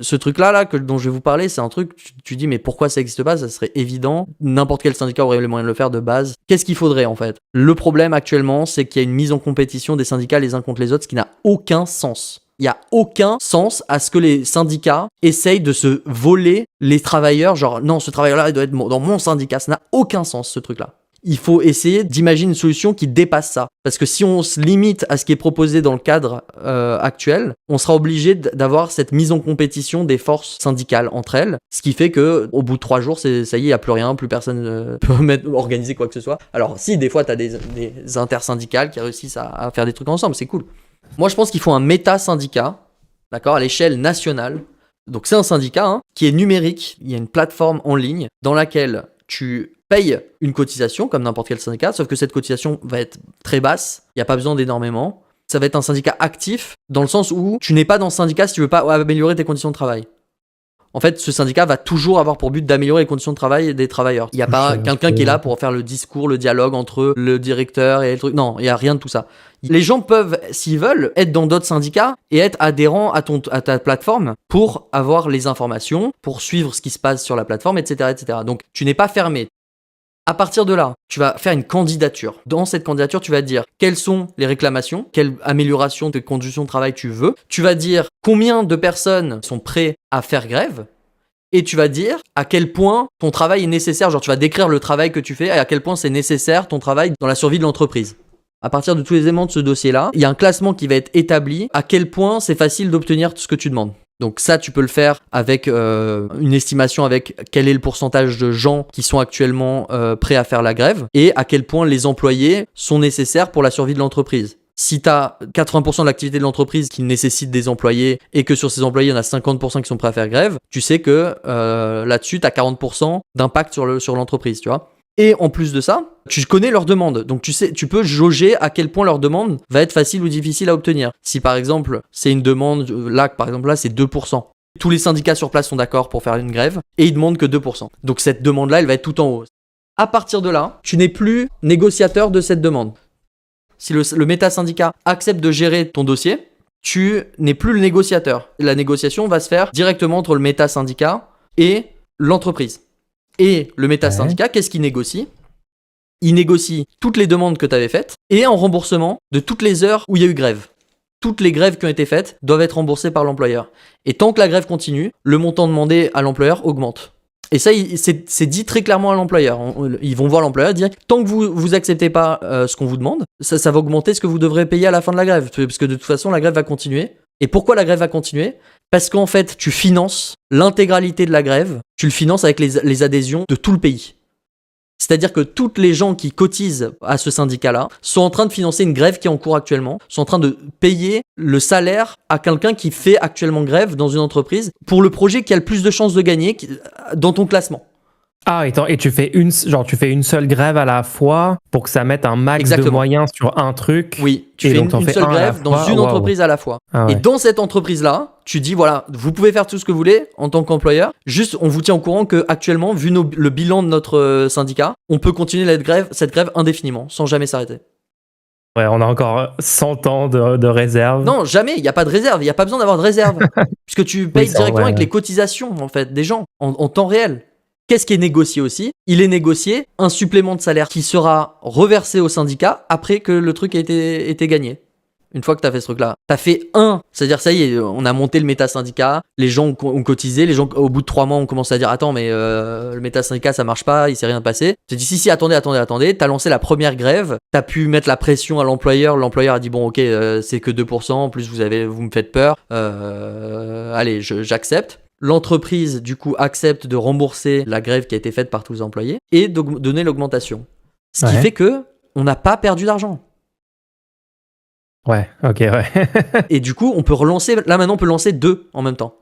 Ce truc-là, dont je vais vous parler, c'est un truc, tu dis, mais pourquoi ça n'existe pas? Ça serait évident. N'importe quel syndicat aurait les moyens de le faire de base. Qu'est-ce qu'il faudrait, en fait? Le problème actuellement, c'est qu'il y a une mise en compétition des syndicats les uns contre les autres, ce qui n'a aucun sens. Il n'y a aucun sens à ce que les syndicats essayent de se voler les travailleurs. Genre, non, ce travailleur-là, il doit être dans mon syndicat. Ça n'a aucun sens, ce truc-là. Il faut essayer d'imaginer une solution qui dépasse ça. Parce que si on se limite à ce qui est proposé dans le cadre actuel, on sera obligé d'avoir cette mise en compétition des forces syndicales entre elles. Ce qui fait que au bout de 3 jours, ça y est, il n'y a plus rien, plus personne peut organiser quoi que ce soit. Alors si, des fois, tu as des intersyndicales qui réussissent à faire des trucs ensemble, c'est cool. Moi, je pense qu'il faut un méta-syndicat, d'accord, à l'échelle nationale. Donc c'est un syndicat qui est numérique. Il y a une plateforme en ligne dans laquelle tu payes une cotisation comme n'importe quel syndicat, sauf que cette cotisation va être très basse, il n'y a pas besoin d'énormément. Ça va être un syndicat actif dans le sens où tu n'es pas dans ce syndicat si tu veux pas améliorer tes conditions de travail. En fait, ce syndicat va toujours avoir pour but d'améliorer les conditions de travail des travailleurs. Il n'y a pas quelqu'un qui est là pour faire le discours, le dialogue entre le directeur et le truc. Non, il n'y a rien de tout ça. Les gens peuvent, s'ils veulent, être dans d'autres syndicats et être adhérents à ta plateforme pour avoir les informations, pour suivre ce qui se passe sur la plateforme, etc., etc. Donc, tu n'es pas fermé. À partir de là, tu vas faire une candidature. Dans cette candidature, tu vas dire quelles sont les réclamations, quelle amélioration de conditions de travail tu veux. Tu vas dire combien de personnes sont prêtes à faire grève. Et tu vas dire à quel point ton travail est nécessaire. Genre, tu vas décrire le travail que tu fais et à quel point c'est nécessaire ton travail dans la survie de l'entreprise. À partir de tous les éléments de ce dossier-là, il y a un classement qui va être établi à quel point c'est facile d'obtenir tout ce que tu demandes. Donc ça, tu peux le faire avec une estimation avec quel est le pourcentage de gens qui sont actuellement prêts à faire la grève et à quel point les employés sont nécessaires pour la survie de l'entreprise. Si tu as 80% de l'activité de l'entreprise qui nécessite des employés et que sur ces employés, il y en a 50% qui sont prêts à faire grève, tu sais que là-dessus, tu as 40% d'impact sur l'entreprise, tu vois. Et en plus de ça, tu connais leurs demandes. Donc tu peux jauger à quel point leur demande va être facile ou difficile à obtenir. Si par exemple, c'est une demande, là c'est 2%. Tous les syndicats sur place sont d'accord pour faire une grève et ils demandent que 2%. Donc cette demande-là, elle va être tout en haut. À partir de là, tu n'es plus négociateur de cette demande. Si le méta-syndicat accepte de gérer ton dossier, tu n'es plus le négociateur. La négociation va se faire directement entre le méta-syndicat et l'entreprise. Et le méta-syndicat, qu'est-ce qu'il négocie? Il négocie toutes les demandes que tu avais faites et en remboursement de toutes les heures où il y a eu grève. Toutes les grèves qui ont été faites doivent être remboursées par l'employeur. Et tant que la grève continue, le montant demandé à l'employeur augmente. Et ça, c'est dit très clairement à l'employeur. Ils vont voir l'employeur et dire tant que vous acceptez pas ce qu'on vous demande, ça va augmenter ce que vous devrez payer à la fin de la grève. Parce que de toute façon, la grève va continuer. Et pourquoi la grève va continuer? Parce qu'en fait, tu finances l'intégralité de la grève, tu le finances avec les adhésions de tout le pays. C'est-à-dire que toutes les gens qui cotisent à ce syndicat-là sont en train de financer une grève qui est en cours actuellement, sont en train de payer le salaire à quelqu'un qui fait actuellement grève dans une entreprise pour le projet qui a le plus de chances de gagner dans ton classement. Ah, et tu fais une seule grève à la fois pour que ça mette un max de moyens sur un truc. Oui, tu fais une seule grève dans une entreprise à la fois. Ah ouais. Et dans cette entreprise-là, tu dis voilà, vous pouvez faire tout ce que vous voulez en tant qu'employeur. Juste, on vous tient au courant que actuellement, vu le bilan de notre syndicat, on peut continuer cette grève indéfiniment, sans jamais s'arrêter. Ouais, on a encore 100 ans de réserve. Non, jamais, il n'y a pas de réserve, il n'y a pas besoin d'avoir de réserve. Puisque tu payes directement avec les cotisations en fait, des gens, en temps réel. Qu'est-ce qui est négocié aussi? Il est négocié un supplément de salaire qui sera reversé au syndicat après que le truc ait été gagné. Une fois que tu as fait ce truc-là, tu as fait c'est-à-dire ça y est, on a monté le méta-syndicat, les gens ont cotisé, les gens au bout de 3 mois ont commencé à dire attends mais le méta-syndicat ça marche pas, il s'est rien passé. Tu dis si attendez, t'as lancé la première grève, t'as pu mettre la pression à l'employeur a dit bon ok c'est que 2%, en plus vous me faites peur, allez j'accepte. L'entreprise, du coup, accepte de rembourser la grève qui a été faite par tous les employés et de donner l'augmentation. Ce qui fait que on n'a pas perdu d'argent. Ouais, ok, ouais. Et du coup, on peut lancer 2 en même temps.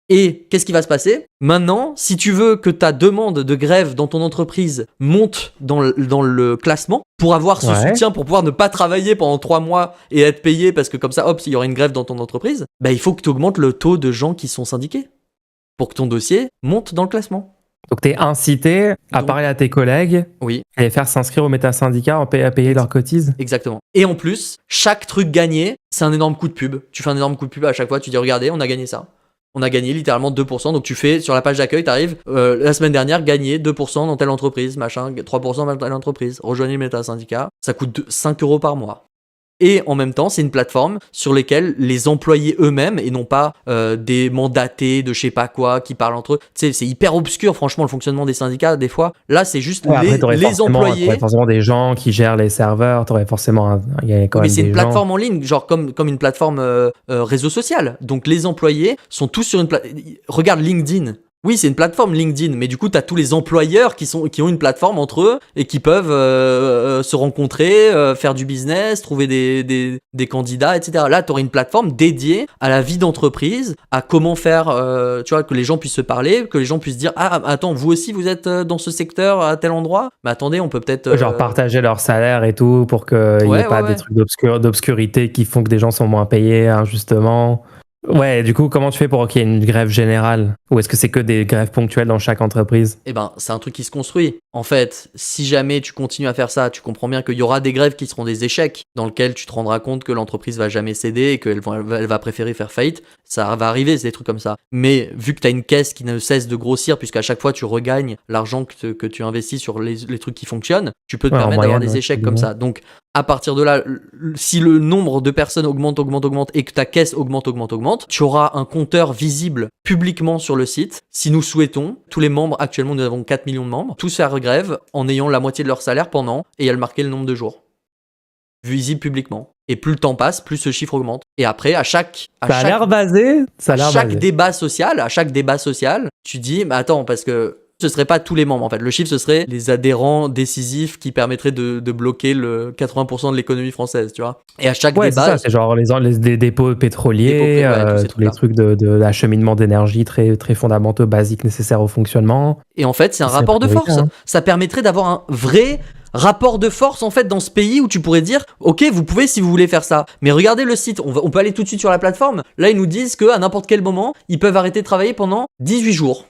Et qu'est-ce qui va se passer? Maintenant, si tu veux que ta demande de grève dans ton entreprise monte dans le classement, pour avoir ce soutien, pour pouvoir ne pas travailler pendant 3 mois et être payé, parce que comme ça, hop, il y aura une grève dans ton entreprise, il faut que tu augmentes le taux de gens qui sont syndiqués. Pour que ton dossier monte dans le classement. Donc, tu es incité à parler à tes collègues et faire s'inscrire au méta-syndicat à payer leurs cotises. Exactement. Et en plus, chaque truc gagné, c'est un énorme coup de pub. Tu fais un énorme coup de pub à chaque fois, tu dis regardez, on a gagné ça. On a gagné littéralement 2%. Donc tu fais sur la page d'accueil, t'arrives la semaine dernière, gagné 2% dans telle entreprise, machin, 3% dans telle entreprise. Rejoignez le méta-syndicat. Ça coûte 5 € par mois. Et en même temps, c'est une plateforme sur laquelle les employés eux-mêmes, et non pas des mandatés de je sais pas quoi, qui parlent entre eux. Tu sais, c'est hyper obscur, franchement, le fonctionnement des syndicats, des fois. Là, c'est juste les employés. T'aurais forcément des gens qui gèrent les serveurs, t'aurais forcément... Il y a quand même mais c'est des une plateforme en ligne, genre comme une plateforme réseau social. Donc les employés sont tous sur une plateforme. Regarde LinkedIn. Oui, c'est une plateforme LinkedIn, mais du coup, tu as tous les employeurs qui ont une plateforme entre eux et qui peuvent se rencontrer, faire du business, trouver des candidats, etc. Là, tu aurais une plateforme dédiée à la vie d'entreprise, à comment faire, tu vois, que les gens puissent se parler, que les gens puissent dire « Ah, attends, vous aussi, vous êtes dans ce secteur, à tel endroit ?» Mais attendez, on peut peut-être... Genre partager leur salaire et tout pour qu'il n'y ait pas des trucs d'obscurité qui font que des gens sont moins payés injustement. Ouais, du coup, comment tu fais pour qu'il y ait une grève générale? Ou est-ce que c'est que des grèves ponctuelles dans chaque entreprise? Eh ben, c'est un truc qui se construit. En fait, si jamais tu continues à faire ça, tu comprends bien qu'il y aura des grèves qui seront des échecs, dans lesquels tu te rendras compte que l'entreprise va jamais céder et qu'elle va préférer faire faillite. Ça va arriver, c'est des trucs comme ça. Mais vu que tu as une caisse qui ne cesse de grossir, puisqu'à chaque fois tu regagnes l'argent que tu investis sur les trucs qui fonctionnent, tu peux te permettre d'avoir des échecs comme ça. Donc, à partir de là, si le nombre de personnes augmente et que ta caisse augmente, tu auras un compteur visible publiquement sur le site. Si nous souhaitons, tous les membres, actuellement nous avons 4 millions de membres, tous faire grève en ayant la moitié de leur salaire pendant, et elle marquait le nombre de jours. Visible publiquement. Et plus le temps passe, plus ce chiffre augmente. Et après, à chaque débat social, tu dis, mais attends, parce que ce serait pas tous les membres en fait. Le chiffre, ce serait les adhérents décisifs qui permettraient de bloquer le 80% de l'économie française, tu vois. Et à chaque débat... c'est ça, c'est genre les dépôts pétroliers, tous les trucs d'acheminement d'énergie très, très fondamentaux, basiques, nécessaires au fonctionnement. Et en fait, c'est un rapport de force. Ça permettrait d'avoir un vrai rapport de force en fait dans ce pays où tu pourrais dire ok, vous pouvez si vous voulez faire ça, mais regardez le site, on peut aller tout de suite sur la plateforme. Là, ils nous disent qu'à n'importe quel moment, ils peuvent arrêter de travailler pendant 18 jours.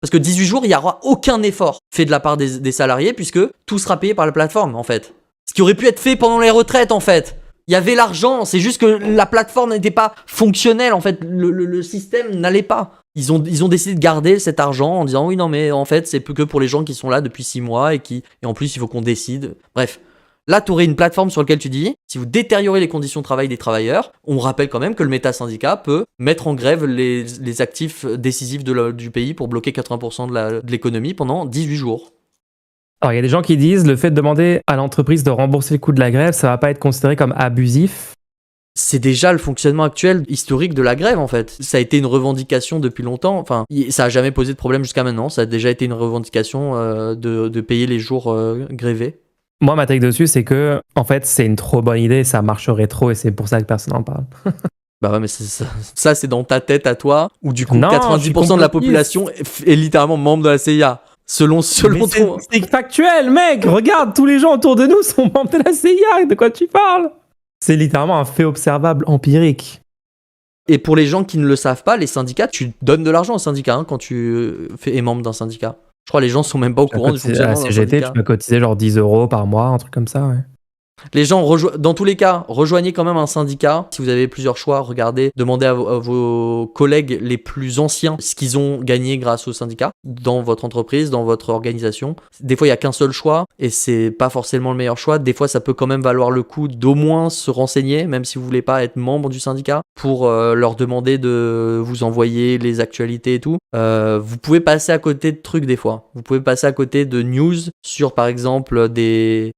Parce que 18 jours, il n'y aura aucun effort fait de la part des salariés puisque tout sera payé par la plateforme en fait. Ce qui aurait pu être fait pendant les retraites en fait. Il y avait l'argent, c'est juste que la plateforme n'était pas fonctionnelle en fait, le système n'allait pas. Ils ont décidé de garder cet argent en disant oui non mais en fait c'est que pour les gens qui sont là depuis 6 mois et en plus il faut qu'on décide. Bref. Là, tu aurais une plateforme sur laquelle tu dis, si vous détériorez les conditions de travail des travailleurs, on rappelle quand même que le méta-syndicat peut mettre en grève les actifs décisifs du pays pour bloquer 80% de l'économie pendant 18 jours. Alors, il y a des gens qui disent, le fait de demander à l'entreprise de rembourser le coût de la grève, ça va pas être considéré comme abusif. C'est déjà le fonctionnement actuel historique de la grève en fait. Ça a été une revendication depuis longtemps. Enfin, ça a jamais posé de problème jusqu'à maintenant. Ça a déjà été une revendication de payer les jours grévés. Moi, ma take dessus, c'est que, en fait, c'est une trop bonne idée, ça marcherait trop et c'est pour ça que personne n'en parle. Bah ouais, mais ça, c'est dans ta tête à toi, où du coup, 90% de la population est littéralement membre de la CIA. Selon ton... C'est factuel, mec. Regarde, tous les gens autour de nous sont membres de la CIA. De quoi tu parles? C'est littéralement un fait observable empirique. Et pour les gens qui ne le savent pas, les syndicats, tu donnes de l'argent aux syndicats quand tu es membre d'un syndicat. Je crois que les gens sont même pas au courant du fonctionnement d'un syndicat. Tu peux cotiser genre 10 € par mois, un truc comme ça, ouais. Les gens, dans tous les cas, rejoignez quand même un syndicat. Si vous avez plusieurs choix, regardez, demandez à vos collègues les plus anciens ce qu'ils ont gagné grâce au syndicat dans votre entreprise, dans votre organisation. Des fois, il n'y a qu'un seul choix et c'est pas forcément le meilleur choix. Des fois, ça peut quand même valoir le coup d'au moins se renseigner, même si vous voulez pas être membre du syndicat, pour leur demander de vous envoyer les actualités et tout. Vous pouvez passer à côté de trucs des fois. Vous pouvez passer à côté de news sur, par exemple, des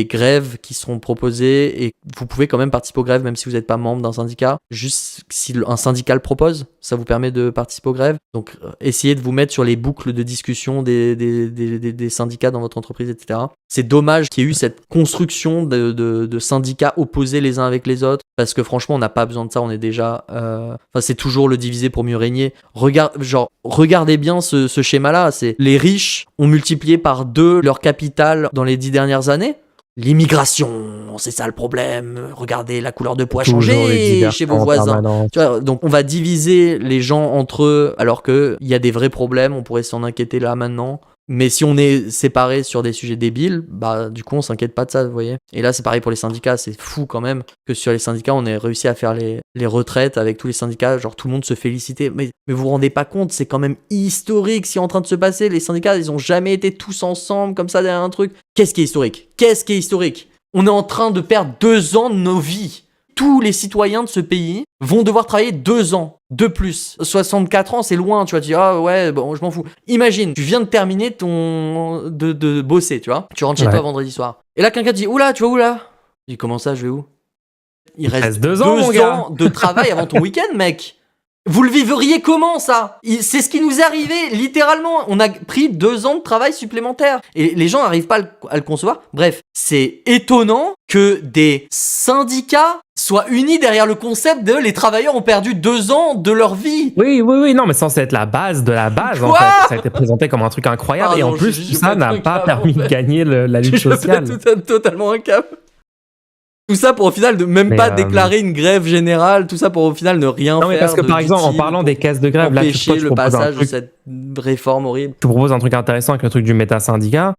grèves qui seront proposées et vous pouvez quand même participer aux grèves même si vous n'êtes pas membre d'un syndicat. Juste si un syndicat le propose, ça vous permet de participer aux grèves. Donc essayez de vous mettre sur les boucles de discussion des syndicats dans votre entreprise, etc. C'est dommage qu'il y ait eu cette construction de syndicats opposés les uns avec les autres parce que franchement on n'a pas besoin de ça, on est déjà... c'est toujours le diviser pour mieux régner. Regardez bien ce schéma-là, c'est les riches ont multiplié par 2 leur capital dans les 10 dernières années. L'immigration, c'est ça le problème. Regardez, la couleur de peau a changé chez vos voisins. Tu vois, donc on va diviser les gens entre eux alors qu'il y a des vrais problèmes, on pourrait s'en inquiéter là maintenant. Mais si on est séparés sur des sujets débiles, bah du coup on s'inquiète pas de ça, vous voyez. Et là c'est pareil pour les syndicats, c'est fou quand même que sur les syndicats on ait réussi à faire les retraites avec tous les syndicats, genre tout le monde se félicitait. Mais vous vous rendez pas compte, c'est quand même historique ce qui est en train de se passer. Les syndicats ils ont jamais été tous ensemble comme ça derrière un truc. Qu'est-ce qui est historique ? Qu'est-ce qui est historique ? On est en train de perdre 2 ans de nos vies. Tous les citoyens de ce pays vont devoir travailler 2 ans de plus. 64 ans, c'est loin, tu vois. Tu dis, ah ouais, bon, je m'en fous. Imagine, tu viens de terminer de bosser, tu vois. Tu rentres chez toi vendredi soir. Et là, quelqu'un te dit, oula, tu vas où là ? Je dis, comment ça, je vais où ? Il reste 2 ans, mon gars. de travail avant ton week-end, mec. Vous le vivriez comment, ça ? C'est ce qui nous est arrivé, littéralement. On a pris 2 ans de travail supplémentaire. Et les gens n'arrivent pas à le concevoir. Bref, c'est étonnant que des syndicats soient unis derrière le concept de les travailleurs ont perdu 2 ans de leur vie. Oui, non, mais censé être la base de la base, en fait. Ça a été présenté comme un truc incroyable. Et en plus, tout ça n'a pas permis de gagner la lutte sociale. Totalement un cap. Tout ça pour au final de même pas déclarer une grève générale, tout ça pour au final ne rien faire. Non mais parce que par exemple, en parlant des caisses de grève, là tu le passage de cette réforme horrible. Tu proposes un truc intéressant avec le truc du méta-syndicat.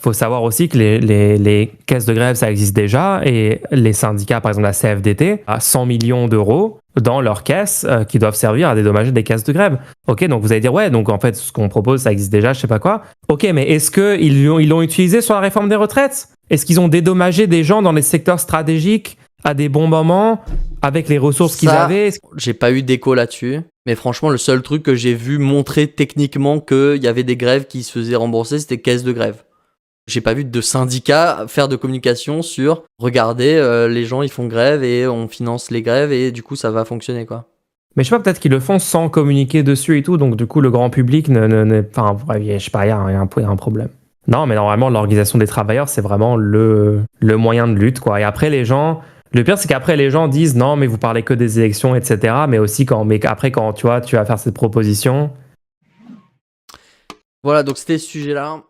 Faut savoir aussi que les caisses de grève, ça existe déjà, et les syndicats, par exemple la CFDT, a 100 millions d'euros dans leurs caisses qui doivent servir à dédommager des caisses de grève. Ok, donc vous allez dire, ouais, donc en fait, ce qu'on propose, ça existe déjà, je sais pas quoi. Ok, mais est-ce qu'ils l'ont utilisé sur la réforme des retraites ? Est-ce qu'ils ont dédommagé des gens dans les secteurs stratégiques à des bons moments avec les ressources qu'ils avaient ? J'ai pas eu d'écho là-dessus. Mais franchement, le seul truc que j'ai vu montrer techniquement qu'il y avait des grèves qui se faisaient rembourser, c'était caisse de grève. J'ai pas vu de syndicat faire de communication sur regardez, les gens ils font grève et on finance les grèves et du coup ça va fonctionner quoi. Mais je sais pas, peut-être qu'ils le font sans communiquer dessus et tout, donc du coup le grand public enfin, je sais pas, il y a un problème. Non, mais normalement, l'organisation des travailleurs, c'est vraiment le moyen de lutte, quoi. Et après, le pire, c'est qu'après, les gens disent non, mais vous parlez que des élections, etc. Mais aussi, après, quand tu vas faire cette proposition. Voilà, donc c'était ce sujet-là.